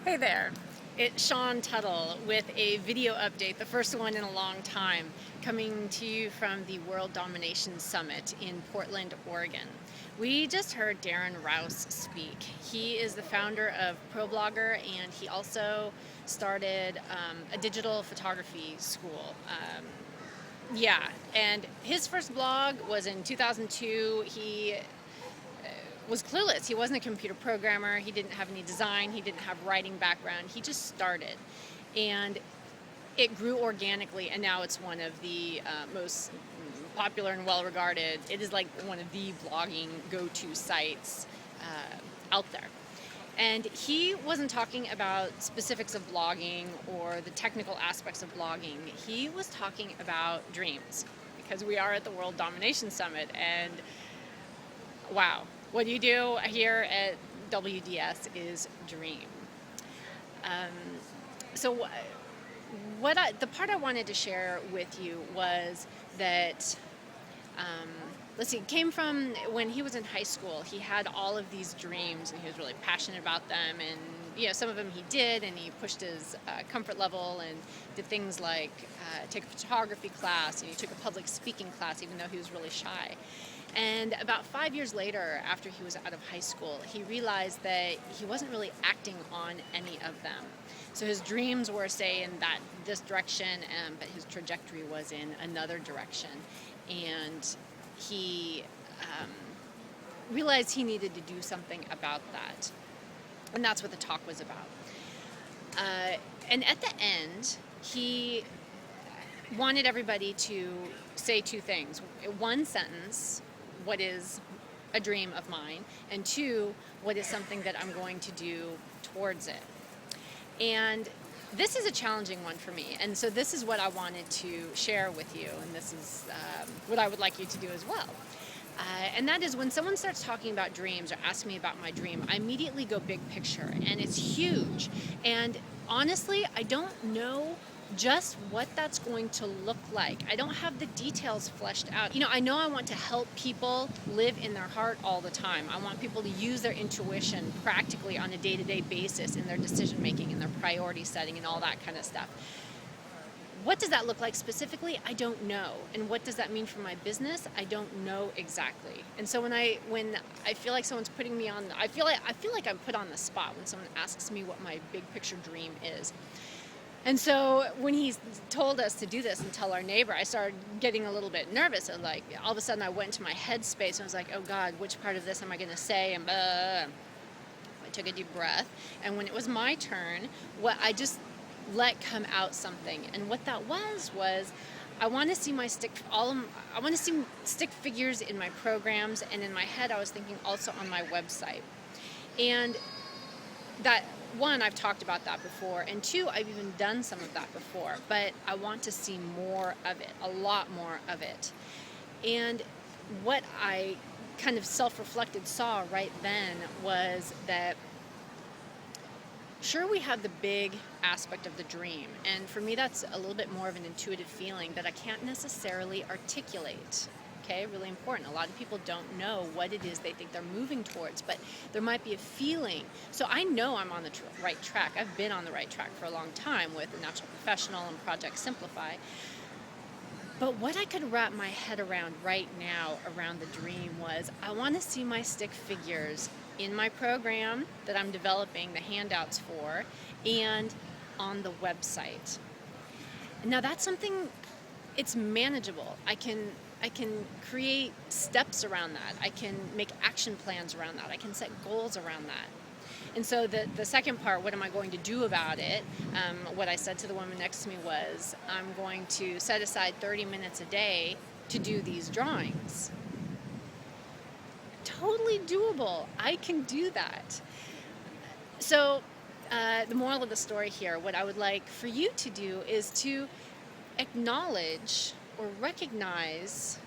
Hey there, it's Sean Tuttle with a video update, the first one in a long time, coming to you from the World Domination Summit in Portland, Oregon. We just heard Darren Rowse speak. He is the founder of ProBlogger, and he also started a digital photography school. And his first blog was in 2002. He was clueless. He wasn't a computer programmer. He didn't have any design. He didn't have writing background. He just started. And it grew organically, and now it's one of the most popular and well-regarded. It is like one of the blogging go-to sites out there. And he wasn't talking about specifics of blogging or the technical aspects of blogging. He was talking about dreams, because we are at the World Domination Summit, and wow. What you do here at WDS is dream. The part I wanted to share with you was that, it came from when he was in high school. He had all of these dreams, and he was really passionate about them. And some of them he did, and he pushed his comfort level and did things like take a photography class, and he took a public speaking class, even though he was really shy. And about 5 years later, after he was out of high school, he realized that he wasn't really acting on any of them. So his dreams were, say, in this direction, but his trajectory was in another direction. And he realized he needed to do something about that. And that's what the talk was about. And at the end, he wanted everybody to say two things. One sentence: what is a dream of mine? And two, what is something that I'm going to do towards it? And this is a challenging one for me. And so this is what I wanted to share with you. And this is what I would like you to do as well. And that is, when someone starts talking about dreams or asking me about my dream, I immediately go big picture, and it's huge. And honestly, I don't know just what that's going to look like. I don't have the details fleshed out. I know I want to help people live in their heart all the time. I want people to use their intuition practically on a day-to-day basis in their decision making and their priority setting and all that kind of stuff. What does that look like specifically? I don't know. And what does that mean for my business? I don't know exactly. And so when I feel like someone's putting me on, I feel like I'm put on the spot when someone asks me what my big picture dream is. And so when he told us to do this and tell our neighbor, I started getting a little bit nervous. And all of a sudden I went into my headspace and I was like, oh God, which part of this am I going to say? And I took a deep breath. And when it was my turn, I just let come out something. And what that was I want to see I want to see stick figures in my programs, and in my head I was thinking also on my website. And that, one, I've talked about that before, and two, I've even done some of that before, but I want to see more of it, a lot more of it. And what I kind of self-reflected saw right then was that, sure, we have the big aspect of the dream, and for me that's a little bit more of an intuitive feeling that I can't necessarily articulate. Okay, really important. A lot of people don't know what it is they think they're moving towards, but there might be a feeling. So I know I'm on the right track. I've been on the right track for a long time with the Natural Professional and Project Simplify. But what I could wrap my head around right now around the dream was, I want to see my stick figures in my program that I'm developing the handouts for, and on the website. Now that's something, it's manageable. I can create steps around that. I can make action plans around that. I can set goals around that. And so the second part, what am I going to do about it? What I said to the woman next to me was, I'm going to set aside 30 minutes a day to do these drawings. Totally doable. I can do that. So the moral of the story here, what I would like for you to do is to acknowledge or recognize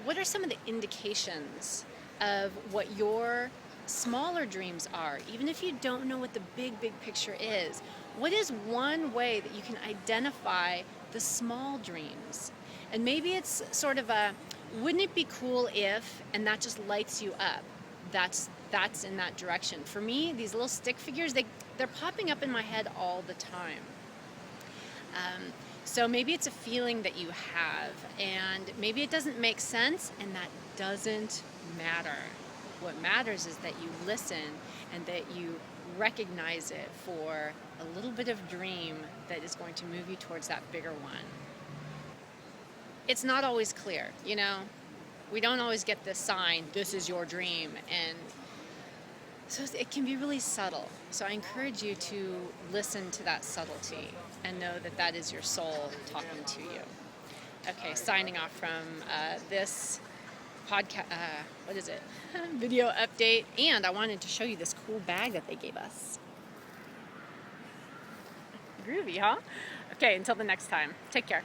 what are some of the indications of what your smaller dreams are. Even if you don't know what the big picture is, what is one way that you can identify the small dreams? And maybe it's sort of a, wouldn't it be cool if, and that just lights you up. That's in that direction. For me, these little stick figures, they're popping up in my head all the time. So maybe it's a feeling that you have, and maybe it doesn't make sense, and that doesn't matter. What matters is that you listen and that you recognize it for a little bit of dream that is going to move you towards that bigger one. It's not always clear, you know? We don't always get this sign, this is your dream, and so it can be really subtle. So I encourage you to listen to that subtlety and know that that is your soul talking to you. Okay, signing off from this podcast, video update. And I wanted to show you this cool bag that they gave us. Groovy, huh? Okay, until the next time. Take care.